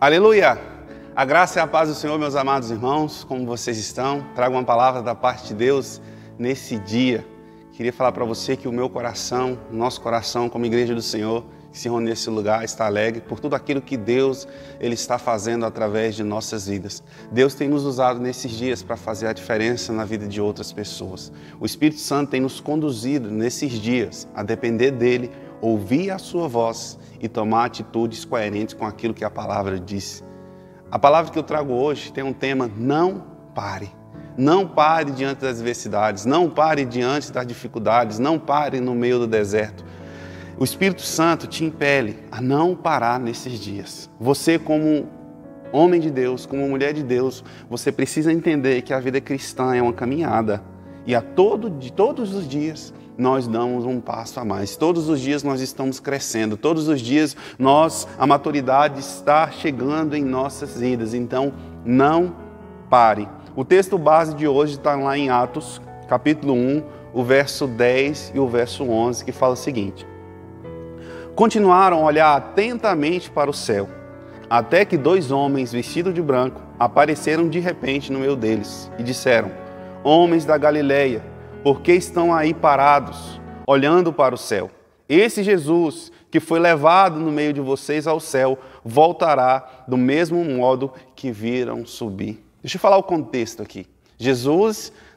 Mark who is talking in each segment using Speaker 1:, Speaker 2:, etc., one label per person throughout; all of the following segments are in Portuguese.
Speaker 1: Aleluia! A graça e a paz do Senhor, meus amados irmãos, como vocês estão? Trago uma palavra da parte de Deus nesse dia. Queria falar para você que o meu coração, o nosso coração como igreja do Senhor, que se reúne nesse lugar, está alegre por tudo aquilo que Deus Ele está fazendo através de nossas vidas. Deus tem nos usado nesses dias para fazer a diferença na vida de outras pessoas. O Espírito Santo tem nos conduzido nesses dias a depender dEle, ouvir a sua voz e tomar atitudes coerentes com aquilo que a palavra diz. A palavra que eu trago hoje tem um tema: não pare. Não pare diante das adversidades, não pare diante das dificuldades, não pare no meio do deserto. O Espírito Santo te impele a não parar nesses dias. Você, como homem de Deus, como mulher de Deus, você precisa entender que a vida cristã é uma caminhada. E todos os dias nós damos um passo a mais. Todos os dias nós estamos crescendo. Todos os dias a maturidade está chegando em nossas vidas. Então, não pare. O texto base de hoje está lá em Atos, capítulo 1, o verso 10 e o verso 11, que fala o seguinte: continuaram a olhar atentamente para o céu, até que 2 homens vestidos de branco apareceram de repente no meio deles e disseram: homens da Galileia, por que estão aí parados, olhando para o céu? Esse Jesus que foi levado no meio de vocês ao céu, voltará do mesmo modo que viram subir. Deixa eu falar o contexto aqui.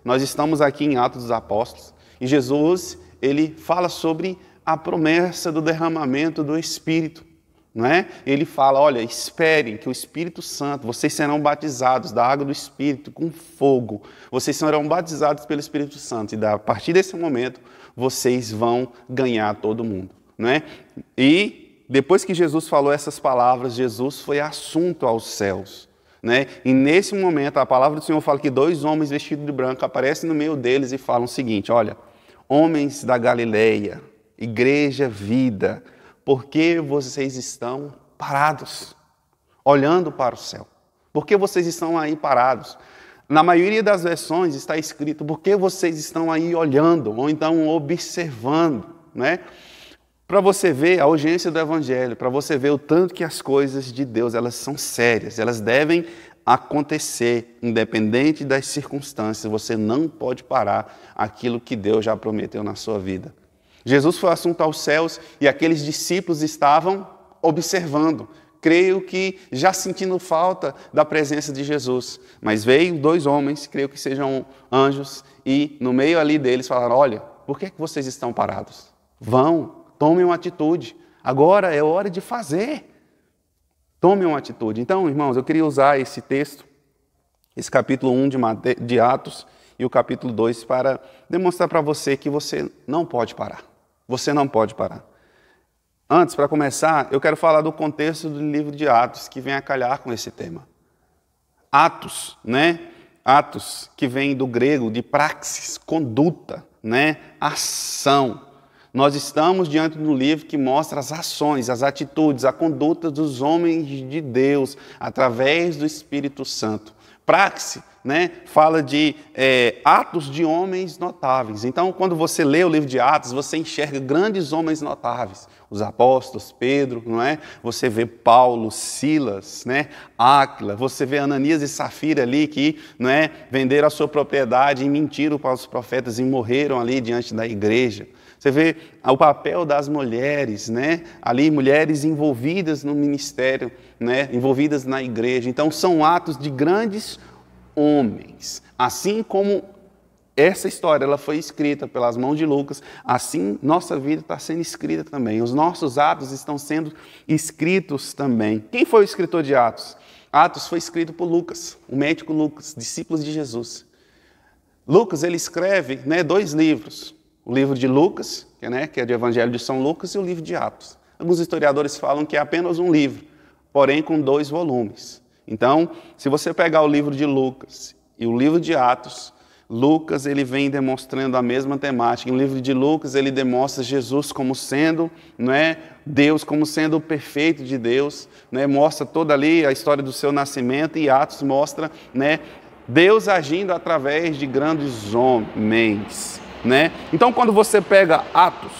Speaker 1: Nós estamos aqui em Atos dos Apóstolos, e Jesus, ele fala sobre a promessa do derramamento do Espírito, não é? Ele fala: olha, esperem que o Espírito Santo, vocês serão batizados da água do Espírito com fogo, vocês serão batizados pelo Espírito Santo, e a partir desse momento, vocês vão ganhar todo mundo, não é? E depois que Jesus falou essas palavras, Jesus foi assunto aos céus, né? E nesse momento, a palavra do Senhor fala que 2 homens vestidos de branco aparecem no meio deles e falam o seguinte: olha, homens da Galileia, igreja vida, por que vocês estão parados, olhando para o céu? Por que vocês estão aí parados? Na maioria das versões está escrito: por que vocês estão aí olhando, ou então observando, né? Para você ver a urgência do Evangelho, para você ver o tanto que as coisas de Deus, elas são sérias, elas devem acontecer, independente das circunstâncias. Você não pode parar aquilo que Deus já prometeu na sua vida. Jesus foi assunto aos céus e aqueles discípulos estavam observando, creio que já sentindo falta da presença de Jesus. Mas veio 2 homens, creio que sejam anjos, e no meio ali deles falaram: olha, por que vocês estão parados? Vão, tomem uma atitude, agora é hora de fazer. Tomem uma atitude. Então, irmãos, eu queria usar esse texto, esse capítulo 1 de Atos e o capítulo 2, para demonstrar para você que você não pode parar. Você não pode parar. Antes, para começar, eu quero falar do contexto do livro de Atos, que vem a calhar com esse tema. Atos, né? Atos, que vem do grego de praxis, conduta, né? Ação. Nós estamos diante de um livro que mostra as ações, as atitudes, a conduta dos homens de Deus, através do Espírito Santo. Praxis, né, fala de atos de homens notáveis. Então, quando você lê o livro de Atos, você enxerga grandes homens notáveis. Os apóstolos, Pedro, não é? Você vê Paulo, Silas, né? Áquila. Você vê Ananias e Safira ali que, não é, venderam a sua propriedade e mentiram para os profetas e morreram ali diante da igreja. Você vê o papel das mulheres, né? Ali mulheres envolvidas no ministério, né? Envolvidas na igreja. Então são atos de grandes homens. Assim como essa história ela foi escrita pelas mãos de Lucas, assim nossa vida está sendo escrita também. Os nossos atos estão sendo escritos também. Quem foi o escritor de Atos? Atos foi escrito por Lucas, o médico Lucas, discípulo de Jesus. Lucas, ele escreve, né, 2 livros. O livro de Lucas, que é do Evangelho de São Lucas, e o livro de Atos. Alguns historiadores falam que é apenas um livro, porém com 2 volumes. Então, se você pegar o livro de Lucas e o livro de Atos, Lucas ele vem demonstrando a mesma temática. No livro de Lucas ele demonstra Jesus como sendo, não é, Deus como sendo o perfeito de Deus, né, mostra toda ali a história do seu nascimento, e Atos mostra, né, Deus agindo através de grandes homens. Né? Então, quando você pega Atos,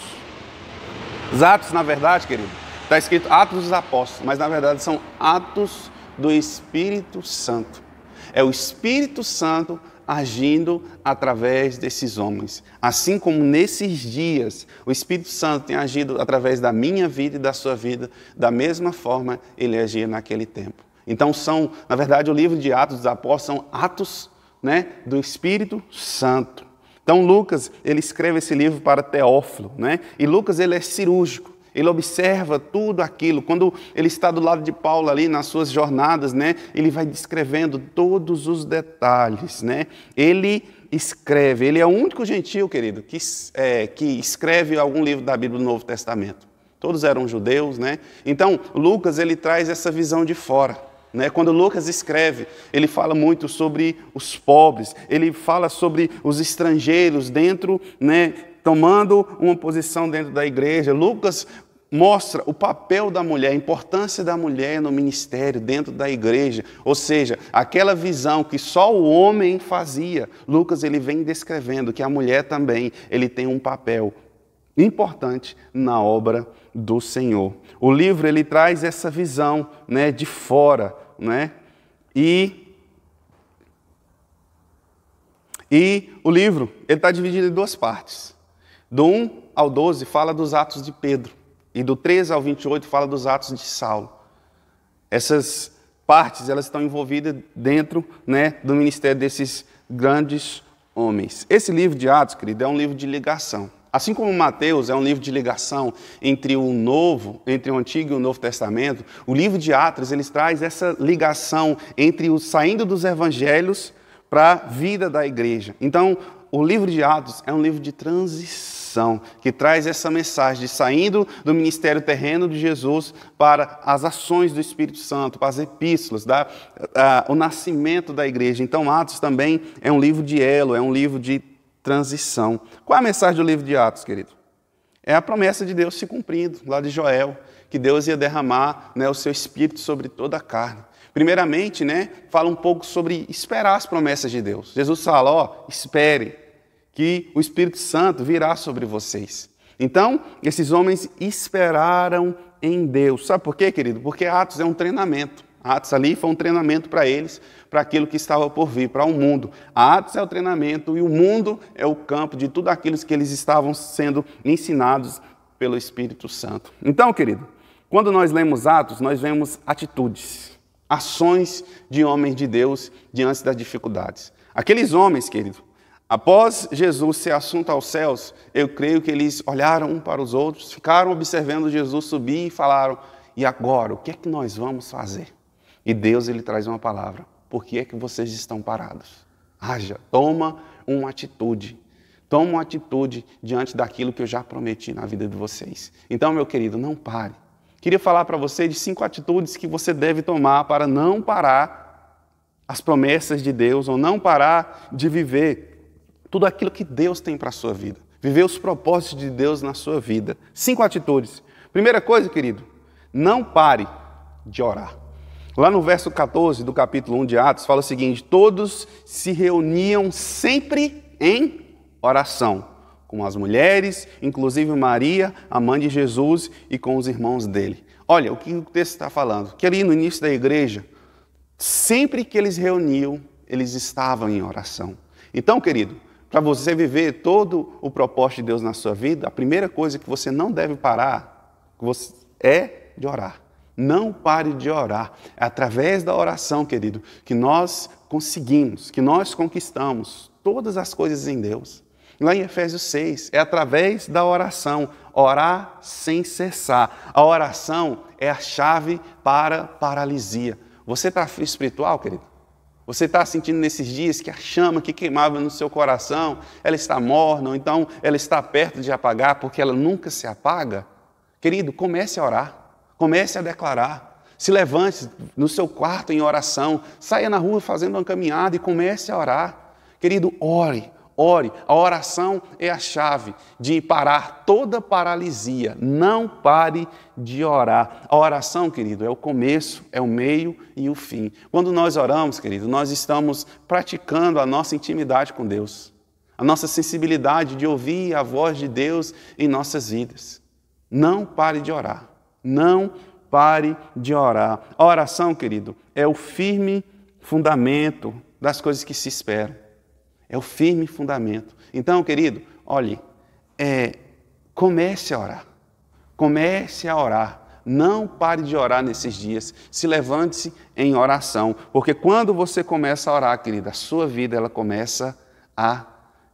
Speaker 1: os Atos, na verdade, querido, está escrito Atos dos Apóstolos, mas na verdade são Atos do Espírito Santo. É o Espírito Santo agindo através desses homens. Assim como nesses dias o Espírito Santo tem agido através da minha vida e da sua vida, da mesma forma ele agia naquele tempo. Então na verdade, o livro de Atos dos Apóstolos são atos, né, do Espírito Santo. Então Lucas, ele escreve esse livro para Teófilo, né? E Lucas, ele é cirúrgico. Ele observa tudo aquilo. Quando ele está do lado de Paulo ali nas suas jornadas, né, ele vai descrevendo todos os detalhes, né? Ele escreve, ele é o único gentil, querido, que escreve algum livro da Bíblia do Novo Testamento. Todos eram judeus, né? Então, Lucas, ele traz essa visão de fora, né? Quando Lucas escreve, ele fala muito sobre os pobres, ele fala sobre os estrangeiros dentro, né, tomando uma posição dentro da igreja. Lucas mostra o papel da mulher, a importância da mulher no ministério, dentro da igreja. Ou seja, aquela visão que só o homem fazia, Lucas, ele vem descrevendo que a mulher também, ele tem um papel importante na obra do Senhor. O livro, ele traz essa visão, né, de fora, né? E o livro, ele está dividido em duas partes. Do 1 ao 12 fala dos atos de Pedro. E do 13 ao 28 fala dos atos de Saulo. Essas partes, elas estão envolvidas dentro, né, do ministério desses grandes homens. Esse livro de Atos, querido, é um livro de ligação. Assim como Mateus é um livro de ligação entre o Antigo e o Novo Testamento, o livro de Atos, ele traz essa ligação entre o saindo dos evangelhos para a vida da igreja. Então, o livro de Atos é um livro de transição, que traz essa mensagem de saindo do ministério terreno de Jesus para as ações do Espírito Santo, para as epístolas, o nascimento da igreja. Então, Atos também é um livro de elo, é um livro de transição. Qual é a mensagem do livro de Atos, querido? É a promessa de Deus se cumprindo, lá de Joel, que Deus ia derramar, né, o seu Espírito sobre toda a carne. Primeiramente, né, fala um pouco sobre esperar as promessas de Deus. Jesus fala, espere, que o Espírito Santo virá sobre vocês. Então, esses homens esperaram em Deus. Sabe por quê, querido? Porque Atos é um treinamento. Atos ali foi um treinamento para eles, para aquilo que estava por vir, para o mundo. Atos é o treinamento e o mundo é o campo de tudo aquilo que eles estavam sendo ensinados pelo Espírito Santo. Então, querido, quando nós lemos Atos, nós vemos atitudes, ações de homens de Deus diante das dificuldades. Aqueles homens, querido, após Jesus ser assunto aos céus, eu creio que eles olharam um para os outros, ficaram observando Jesus subir e falaram, e agora, o que é que nós vamos fazer? E Deus, ele traz uma palavra, por que é que vocês estão parados? Haja, toma uma atitude diante daquilo que eu já prometi na vida de vocês. Então, meu querido, não pare. Queria falar para você de 5 atitudes que você deve tomar para não parar as promessas de Deus, ou não parar de viver tudo aquilo que Deus tem para a sua vida. Viver os propósitos de Deus na sua vida. 5 atitudes. Primeira coisa, querido, não pare de orar. Lá no verso 14 do capítulo 1 de Atos, fala o seguinte, todos se reuniam sempre em oração, com as mulheres, inclusive Maria, a mãe de Jesus, e com os irmãos dele. Olha, o que o texto está falando, que ali no início da igreja, sempre que eles reuniam, eles estavam em oração. Então, querido, para você viver todo o propósito de Deus na sua vida, a primeira coisa que você não deve parar é de orar. Não pare de orar. É através da oração, querido, que nós conseguimos, que nós conquistamos todas as coisas em Deus. Lá em Efésios 6, é através da oração, orar sem cessar. A oração é a chave para a paralisia. Você está frio espiritual, querido? Você está sentindo nesses dias que a chama que queimava no seu coração, ela está morna, ou então ela está perto de apagar porque ela nunca se apaga? Querido, comece a orar, comece a declarar. Se levante no seu quarto em oração, saia na rua fazendo uma caminhada e comece a orar. Querido, ore. Ore, a oração é a chave de parar toda paralisia. Não pare de orar. A oração, querido, é o começo, é o meio e o fim. Quando nós oramos, querido, nós estamos praticando a nossa intimidade com Deus, a nossa sensibilidade de ouvir a voz de Deus em nossas vidas. Não pare de orar. Não pare de orar. A oração, querido, é o firme fundamento das coisas que se esperam. É o firme fundamento. Então, querido, olhe, comece a orar. Comece a orar. Não pare de orar nesses dias. Se levante-se em oração. Porque quando você começa a orar, querida, a sua vida ela começa a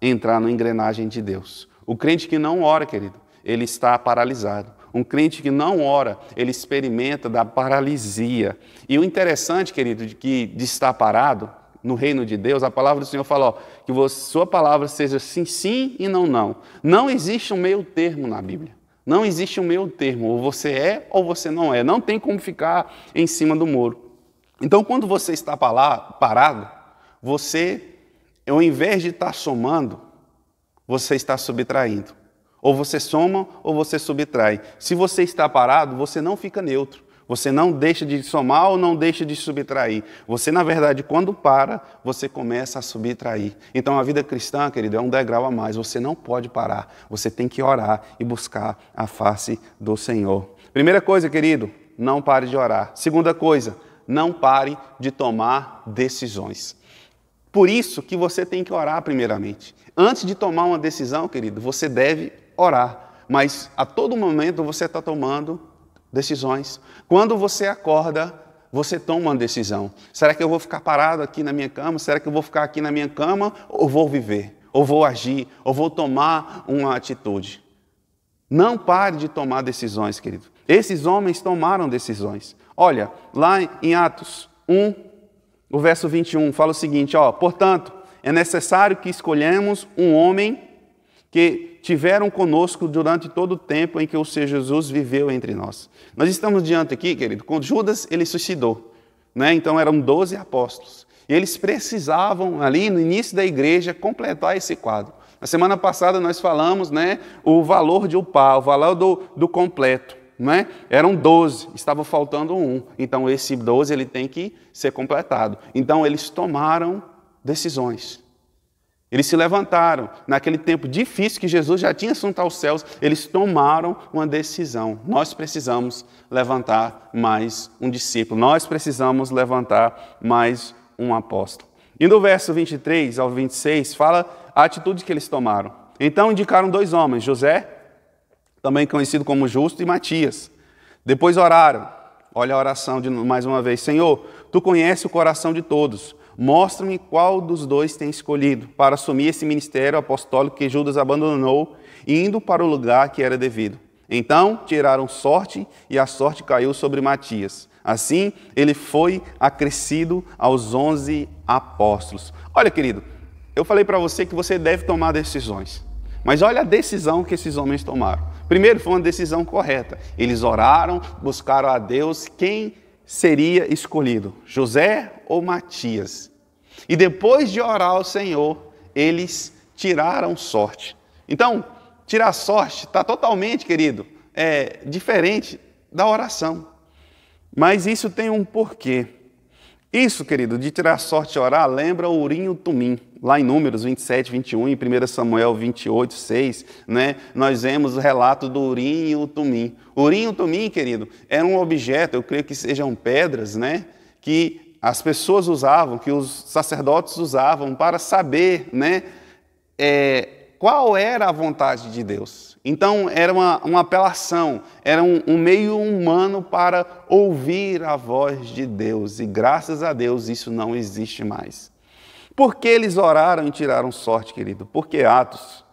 Speaker 1: entrar na engrenagem de Deus. O crente que não ora, querido, ele está paralisado. Um crente que não ora, ele experimenta da paralisia. E o interessante, querido, de estar parado no reino de Deus, a palavra do Senhor fala, que sua palavra seja sim, sim e não, não. Não existe um meio termo na Bíblia. Não existe um meio termo, ou você é ou você não é. Não tem como ficar em cima do muro. Então, quando você está parado, você, ao invés de estar somando, você está subtraindo. Ou você soma ou você subtrai. Se você está parado, você não fica neutro. Você não deixa de somar ou não deixa de subtrair. Você, na verdade, quando para, você começa a subtrair. Então, a vida cristã, querido, é um degrau a mais. Você não pode parar. Você tem que orar e buscar a face do Senhor. Primeira coisa, querido, não pare de orar. Segunda coisa, não pare de tomar decisões. Por isso que você tem que orar primeiramente. Antes de tomar uma decisão, querido, você deve orar. Mas a todo momento você está tomando decisões. Quando você acorda, você toma uma decisão. Será que eu vou ficar parado aqui na minha cama? Será que eu vou ficar aqui na minha cama? Ou vou viver? Ou vou agir? Ou vou tomar uma atitude? Não pare de tomar decisões, querido. Esses homens tomaram decisões. Olha, lá em Atos 1, o verso 21, fala o seguinte, portanto, é necessário que escolhemos um homem que tiveram conosco durante todo o tempo em que o Senhor Jesus viveu entre nós. Nós estamos diante aqui, querido, com Judas ele suicidou, né? Então eram 12 apóstolos. E eles precisavam ali no início da igreja completar esse quadro. Na semana passada nós falamos, né, o valor de upar, o valor do completo. Né? Eram 12, estava faltando um. Então esse 12 ele tem que ser completado. Então eles tomaram decisões. Eles se levantaram. Naquele tempo difícil que Jesus já tinha assunto aos céus, eles tomaram uma decisão. Nós precisamos levantar mais um discípulo. Nós precisamos levantar mais um apóstolo. E no verso 23 ao 26, fala a atitude que eles tomaram. Então indicaram 2 homens, José, também conhecido como Justo, e Matias. Depois oraram. Olha a oração mais uma vez. Senhor, Tu conheces o coração de todos. Mostra-me qual dos 2 tem escolhido para assumir esse ministério apostólico que Judas abandonou, indo para o lugar que era devido. Então tiraram sorte e a sorte caiu sobre Matias. Assim, ele foi acrescido aos 11 apóstolos. Olha, querido, eu falei para você que você deve tomar decisões. Mas olha a decisão que esses homens tomaram. Primeiro, foi uma decisão correta. Eles oraram, buscaram a Deus quem seria escolhido, José ou Matias. E depois de orar ao Senhor, eles tiraram sorte. Então, tirar sorte está totalmente, querido, diferente da oração. Mas isso tem um porquê. Isso, querido, de tirar sorte e orar, lembra o Urim e o Tumim. Lá em Números 27, 21 e 1 Samuel 28, 6, né, nós vemos o relato do Urim e o Tumim. O Urim e o Tumim, querido, era um objeto, eu creio que sejam pedras, né, que as pessoas usavam, que os sacerdotes usavam para saber, né, qual era a vontade de Deus. Então, era uma apelação, era um meio humano para ouvir a voz de Deus. E graças a Deus isso não existe mais. Por que eles oraram e tiraram sorte, querido? Porque Atos,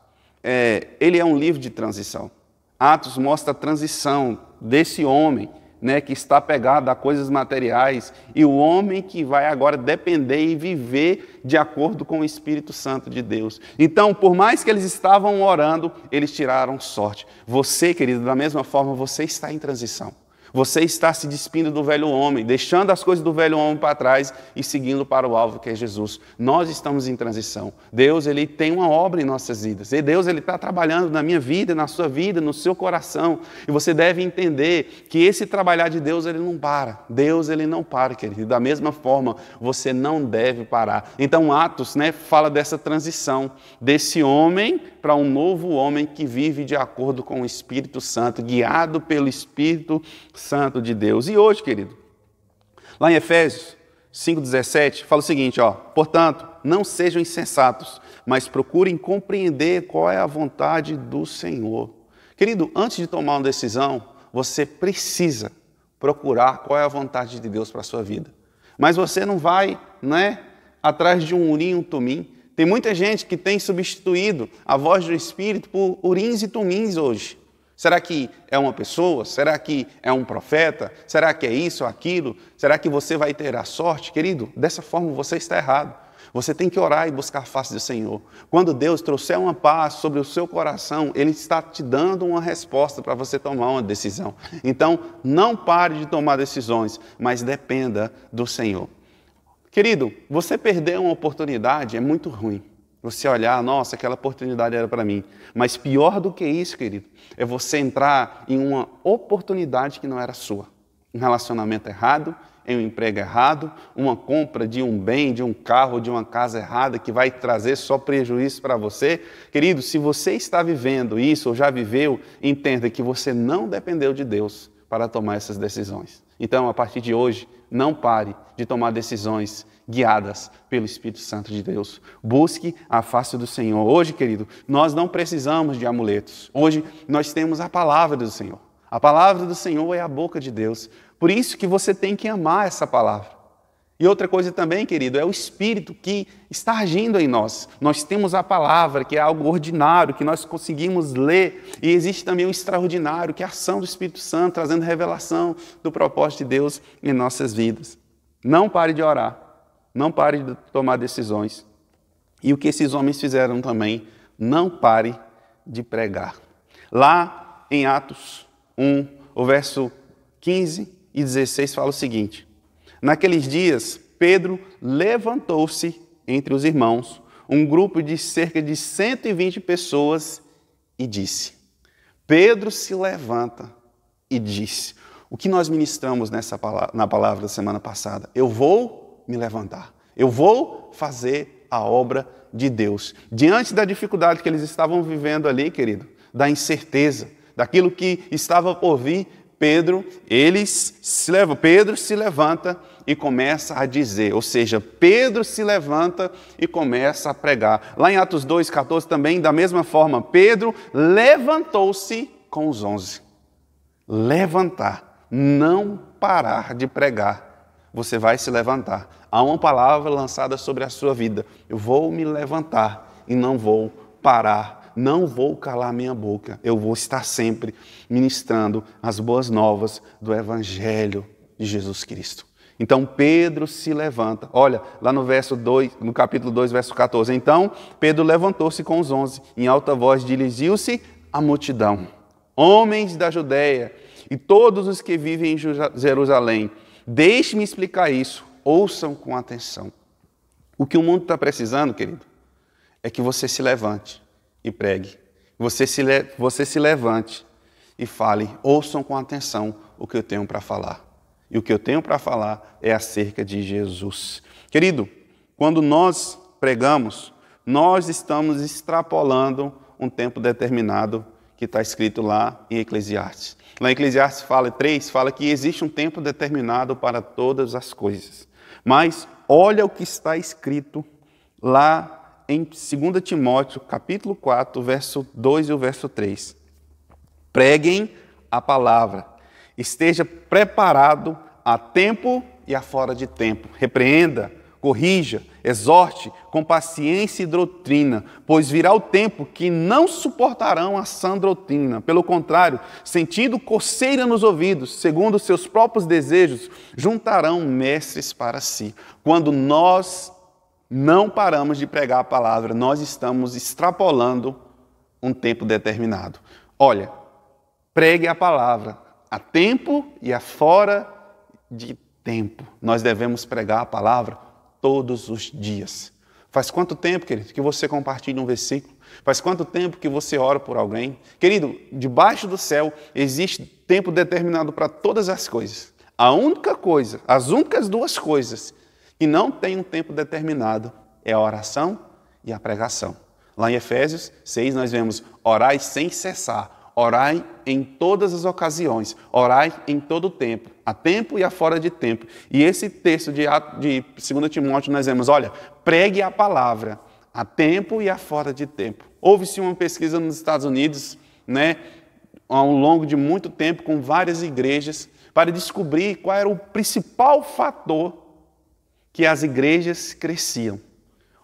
Speaker 1: ele é um livro de transição. Atos mostra a transição desse homem, né, que está apegado a coisas materiais, e o homem que vai agora depender e viver de acordo com o Espírito Santo de Deus. Então, por mais que eles estavam orando, eles tiraram sorte. Você, querido, da mesma forma, você está em transição. Você está se despindo do velho homem, deixando as coisas do velho homem para trás e seguindo para o alvo que é Jesus. Nós estamos em transição. Deus, Ele tem uma obra em nossas vidas. E Deus, Ele está trabalhando na minha vida, na sua vida, no seu coração. E você deve entender que esse trabalhar de Deus, Ele não para. Deus, Ele não para, querido. Da mesma forma, você não deve parar. Então, Atos, né, fala dessa transição, desse homem para um novo homem que vive de acordo com o Espírito Santo, guiado pelo Espírito Santo de Deus. E hoje, querido, lá em Efésios 5,17, fala o seguinte, portanto, não sejam insensatos, mas procurem compreender qual é a vontade do Senhor. Querido, antes de tomar uma decisão, você precisa procurar qual é a vontade de Deus para a sua vida. Mas você não vai, atrás de um urim e um tumim. Tem muita gente que tem substituído a voz do Espírito por urins e tumins hoje. Será que é uma pessoa? Será que é um profeta? Será que é isso ou aquilo? Será que você vai ter a sorte? Querido, dessa forma você está errado. Você tem que orar e buscar a face do Senhor. Quando Deus trouxer uma paz sobre o seu coração, Ele está te dando uma resposta para você tomar uma decisão. Então, não pare de tomar decisões, mas dependa do Senhor. Querido, você perder uma oportunidade é muito ruim. Você olhar, nossa, aquela oportunidade era para mim. Mas pior do que isso, querido, é você entrar em uma oportunidade que não era sua. Um relacionamento errado, em um emprego errado, uma compra de um bem, de um carro, de uma casa errada que vai trazer só prejuízo para você. Querido, se você está vivendo isso ou já viveu, entenda que você não dependeu de Deus para tomar essas decisões. Então, a partir de hoje, não pare de tomar decisões guiadas pelo Espírito Santo de Deus. Busque a face do Senhor. Hoje, querido, nós não precisamos de amuletos. Hoje, nós temos a palavra do Senhor. A palavra do Senhor é a boca de Deus. Por isso que você tem que amar essa palavra. E outra coisa também, querido, é o Espírito que está agindo em nós. Nós temos a palavra, que é algo ordinário, que nós conseguimos ler. E existe também o extraordinário, que é a ação do Espírito Santo, trazendo revelação do propósito de Deus em nossas vidas. Não pare de orar. Não pare de tomar decisões. E o que esses homens fizeram também, não pare de pregar. Lá em Atos 1, o verso 15 e 16 fala o seguinte: naqueles dias, Pedro levantou-se entre os irmãos, um grupo de cerca de 120 pessoas, e disse. Pedro se levanta e disse. O que nós ministramos na palavra da semana passada? Eu vou me levantar. Eu vou fazer a obra de Deus. Diante da dificuldade que eles estavam vivendo ali, querido, da incerteza, daquilo que estava por vir, Pedro se levanta e começa a dizer, ou seja, Pedro se levanta e começa a pregar. Lá em Atos 2,14 também, da mesma forma, Pedro levantou-se com os 11. Levantar, não parar de pregar. Você vai se levantar. Há uma palavra lançada sobre a sua vida. Eu vou me levantar e não vou parar. Não vou calar minha boca, eu vou estar sempre ministrando as boas novas do Evangelho de Jesus Cristo. Então Pedro se levanta, olha, lá no capítulo 2, verso 14. Então Pedro levantou-se com os 11, em alta voz dirigiu-se à multidão. Homens da Judeia e todos os que vivem em Jerusalém, deixe-me explicar isso, ouçam com atenção. O que o mundo está precisando, querido, é que você se levante e pregue. Você se levante e fale, ouçam com atenção o que eu tenho para falar. E o que eu tenho para falar é acerca de Jesus. Querido, quando nós pregamos, nós estamos extrapolando um tempo determinado que está escrito lá em Eclesiastes. Lá em Eclesiastes 3 fala que existe um tempo determinado para todas as coisas. Mas olha o que está escrito lá em 2 Timóteo, capítulo 4, verso 2 e o verso 3. Preguem a palavra, esteja preparado a tempo e a fora de tempo. Repreenda, corrija, exorte com paciência e doutrina, pois virá o tempo que não suportarão a sã doutrina. Pelo contrário, sentindo coceira nos ouvidos, segundo os seus próprios desejos, juntarão mestres para si. Quando nós não paramos de pregar a palavra, nós estamos extrapolando um tempo determinado. Olha, pregue a palavra a tempo e a fora de tempo. Nós devemos pregar a palavra todos os dias. Faz quanto tempo, querido, que você compartilha um versículo? Faz quanto tempo que você ora por alguém? Querido, debaixo do céu existe tempo determinado para todas as coisas. As únicas duas coisas que não tem um tempo determinado é a oração e a pregação. Lá em Efésios 6 nós vemos: orai sem cessar, orai em todas as ocasiões, orai em todo o tempo, a tempo e a fora de tempo. E esse texto de 2 Timóteo nós vemos: olha, pregue a palavra, a tempo e a fora de tempo. Houve-se uma pesquisa nos Estados Unidos, ao longo de muito tempo, com várias igrejas, para descobrir qual era o principal fator que as igrejas cresciam.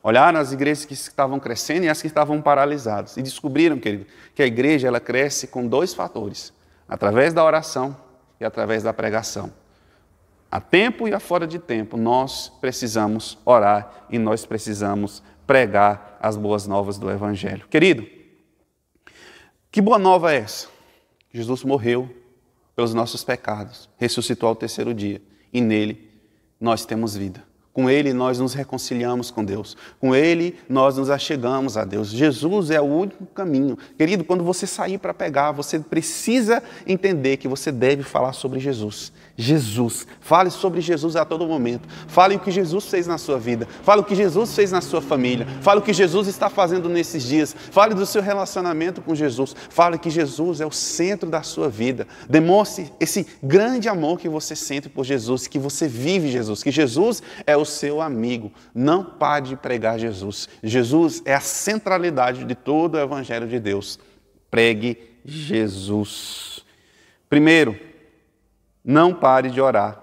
Speaker 1: Olharam as igrejas que estavam crescendo e as que estavam paralisadas. E descobriram, querido, que a igreja ela cresce com 2 fatores: através da oração e através da pregação. A tempo e a fora de tempo, nós precisamos orar e nós precisamos pregar as boas novas do Evangelho. Querido, que boa nova é essa? Jesus morreu pelos nossos pecados, ressuscitou ao 3º dia e nele nós temos vida. Com Ele nós nos reconciliamos com Deus. Com Ele nós nos achegamos a Deus. Jesus é o único caminho. Querido, quando você sair para pegar, você precisa entender que você deve falar sobre Jesus. Jesus. Fale sobre Jesus a todo momento. Fale o que Jesus fez na sua vida. Fale o que Jesus fez na sua família. Fale o que Jesus está fazendo nesses dias. Fale do seu relacionamento com Jesus. Fale que Jesus é o centro da sua vida. Demonstre esse grande amor que você sente por Jesus, que você vive Jesus, que Jesus é o seu amigo. Não pare de pregar Jesus. Jesus é a centralidade de todo o Evangelho de Deus. Pregue Jesus. Primeiro, não pare de orar.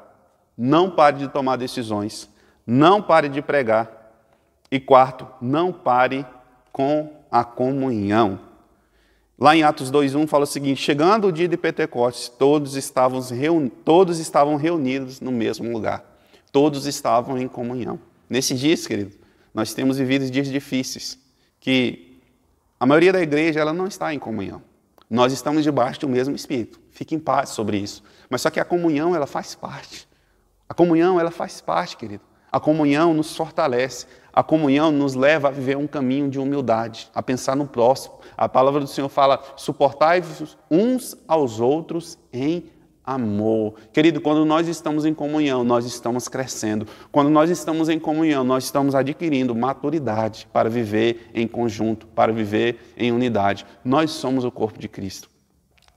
Speaker 1: Não pare de tomar decisões. Não pare de pregar. E quarto, não pare com a comunhão. Lá em Atos 2:1 fala o seguinte: chegando o dia de Pentecostes, todos estavam reunidos no mesmo lugar. Todos estavam em comunhão. Nesses dias, querido, nós temos vivido dias difíceis, que a maioria da igreja ela não está em comunhão. Nós estamos debaixo do mesmo Espírito. Fique em paz sobre isso. Mas só que a comunhão, ela faz parte. A comunhão, ela faz parte, querido. A comunhão nos fortalece. A comunhão nos leva a viver um caminho de humildade, a pensar no próximo. A palavra do Senhor fala: suportai-vos uns aos outros em amor. Querido, quando nós estamos em comunhão, nós estamos crescendo. Quando nós estamos em comunhão, nós estamos adquirindo maturidade para viver em conjunto, para viver em unidade. Nós somos o corpo de Cristo.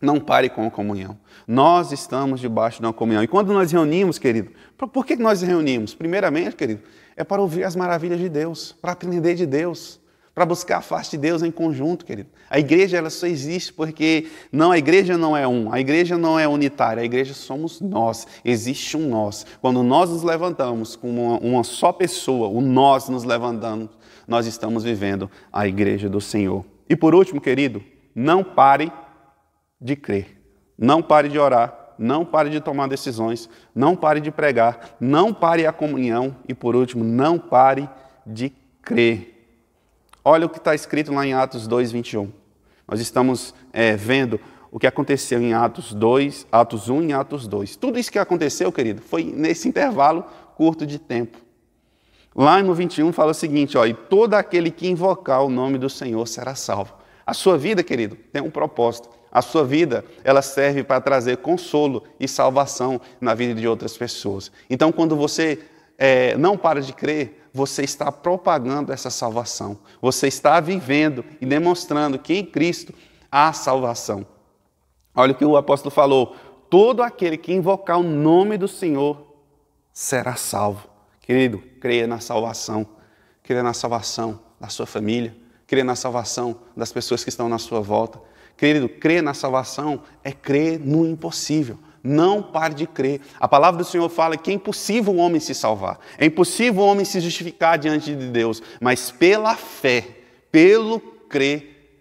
Speaker 1: Não pare com a comunhão. Nós estamos debaixo de uma comunhão. E quando nós reunimos, querido, por que nós reunimos? Primeiramente, querido, é para ouvir as maravilhas de Deus, para aprender de Deus, para buscar a face de Deus em conjunto, querido. A igreja ela só existe porque a igreja não é a igreja não é unitária, a igreja somos nós, existe um nós. Quando nós nos levantamos como uma só pessoa, o nós nos levantamos, nós estamos vivendo a igreja do Senhor. E por último, querido, não pare de crer, não pare de orar, não pare de tomar decisões, não pare de pregar, não pare a comunhão e por último, não pare de crer. Olha o que está escrito lá em Atos 2:21. Nós estamos vendo o que aconteceu em Atos 1 e Atos 2. Tudo isso que aconteceu, querido, foi nesse intervalo curto de tempo. Lá no 21 fala o seguinte: e todo aquele que invocar o nome do Senhor será salvo. A sua vida, querido, tem um propósito. A sua vida, ela serve para trazer consolo e salvação na vida de outras pessoas. Então, quando você não para de crer, você está propagando essa salvação. Você está vivendo e demonstrando que em Cristo há salvação. Olha o que o apóstolo falou: todo aquele que invocar o nome do Senhor será salvo. Querido, creia na salvação. Creia na salvação da sua família. Creia na salvação das pessoas que estão na sua volta. Querido, crer na salvação é crer no impossível. Não pare de crer. A palavra do Senhor fala que é impossível o homem se salvar. É impossível o homem se justificar diante de Deus. Mas pela fé, pelo crer,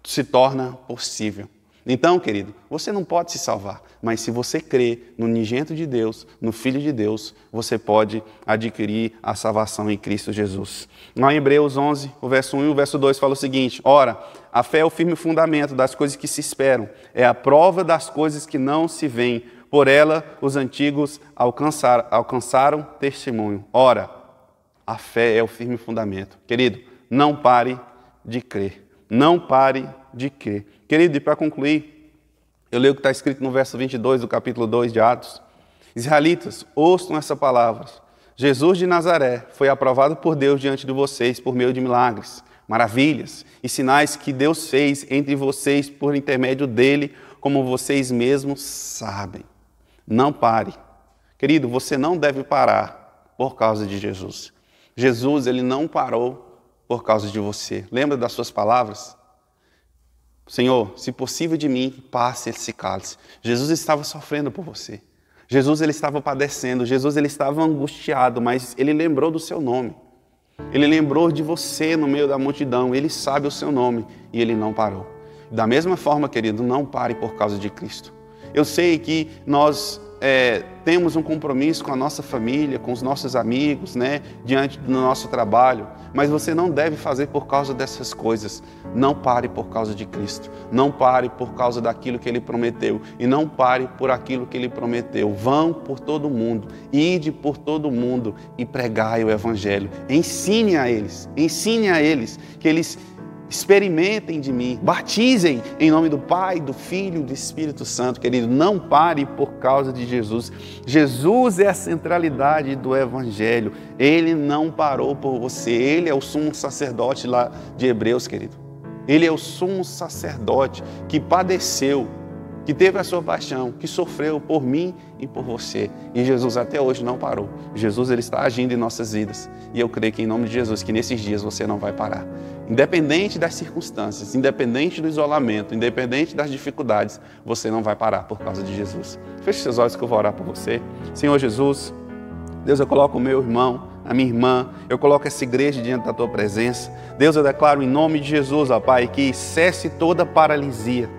Speaker 1: se torna possível. Então, querido, você não pode se salvar. Mas se você crer no unigênito de Deus, no Filho de Deus, você pode adquirir a salvação em Cristo Jesus. Lá em Hebreus 11, o verso 1 e o verso 2 fala o seguinte: ora, a fé é o firme fundamento das coisas que se esperam, é a prova das coisas que não se veem. Por ela, os antigos alcançaram testemunho. Ora, a fé é o firme fundamento. Querido, não pare de crer. Não pare de crer. Querido, e para concluir, eu leio o que está escrito no verso 22 do capítulo 2 de Atos. Israelitas, ouçam essa palavra. Jesus de Nazaré foi aprovado por Deus diante de vocês por meio de milagres, maravilhas e sinais que Deus fez entre vocês por intermédio dele, como vocês mesmos sabem. Não pare. Querido, você não deve parar por causa de Jesus. Jesus, ele não parou por causa de você. Lembra das suas palavras? Senhor, se possível de mim, passe esse cálice. Jesus estava sofrendo por você. Jesus, ele estava padecendo. Jesus, ele estava angustiado, mas ele lembrou do seu nome. Ele lembrou de você no meio da multidão. Ele sabe o seu nome e ele não parou. Da mesma forma, querido, não pare por causa de Cristo. Eu sei que nós temos um compromisso com a nossa família, com os nossos amigos, né, diante do nosso trabalho, mas você não deve fazer por causa dessas coisas. Não pare por causa de Cristo. Não pare por causa daquilo que Ele prometeu. E não pare por aquilo que Ele prometeu. Vão por todo mundo, ide por todo mundo e pregai o Evangelho. Ensine a eles que eles experimentem de mim, batizem em nome do Pai, do Filho e do Espírito Santo. Querido, não pare por causa de Jesus. Jesus é a centralidade do Evangelho. Ele não parou por você. Ele é o sumo sacerdote lá de Hebreus, querido. Ele é o sumo sacerdote que padeceu, que teve a sua paixão, que sofreu por mim e por você. E Jesus até hoje não parou. Jesus, ele está agindo em nossas vidas. E eu creio que em nome de Jesus, que nesses dias você não vai parar. Independente das circunstâncias, independente do isolamento, independente das dificuldades, você não vai parar por causa de Jesus. Feche seus olhos que eu vou orar por você. Senhor Jesus, Deus, eu coloco o meu irmão, a minha irmã, eu coloco essa igreja diante da Tua presença. Deus, eu declaro em nome de Jesus, ó Pai, que cesse toda paralisia.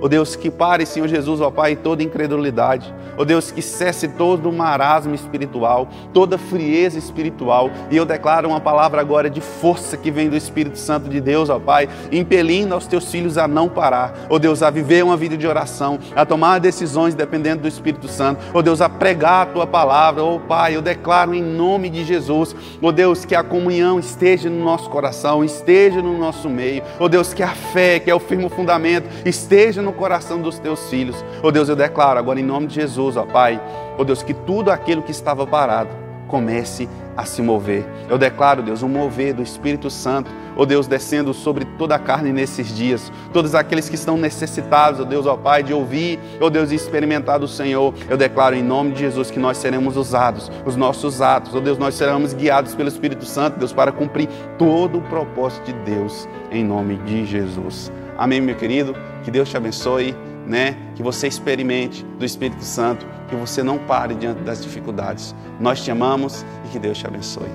Speaker 1: Ó Deus, que pare, Senhor Jesus, ó Pai, toda incredulidade. Ó Deus, que cesse todo marasmo espiritual, toda frieza espiritual. E eu declaro uma palavra agora de força que vem do Espírito Santo de Deus, ó Pai, impelindo aos Teus filhos a não parar. Ó Deus, a viver uma vida de oração, a tomar decisões dependendo do Espírito Santo. Ó Deus, a pregar a Tua palavra. Ó Pai, eu declaro em nome de Jesus, ó Deus, que a comunhão esteja no nosso coração, esteja no nosso meio. Ó Deus, que a fé, que é o firme fundamento, esteja no coração dos Teus filhos. Ó Deus, eu declaro agora em nome de Jesus, ó Pai, ó Deus, que tudo aquilo que estava parado comece a se mover. Eu declaro, Deus, um mover do Espírito Santo, ó Deus, descendo sobre toda a carne nesses dias. Todos aqueles que estão necessitados, ó Deus, ó Pai, de ouvir, ó Deus, e experimentar do Senhor. Eu declaro em nome de Jesus que nós seremos usados, os nossos atos, ó Deus, nós seremos guiados pelo Espírito Santo, Deus, para cumprir todo o propósito de Deus, em nome de Jesus. Amém, meu querido? Que Deus te abençoe, né? Que você experimente do Espírito Santo, que você não pare diante das dificuldades. Nós te amamos e que Deus te abençoe.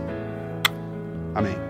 Speaker 1: Amém.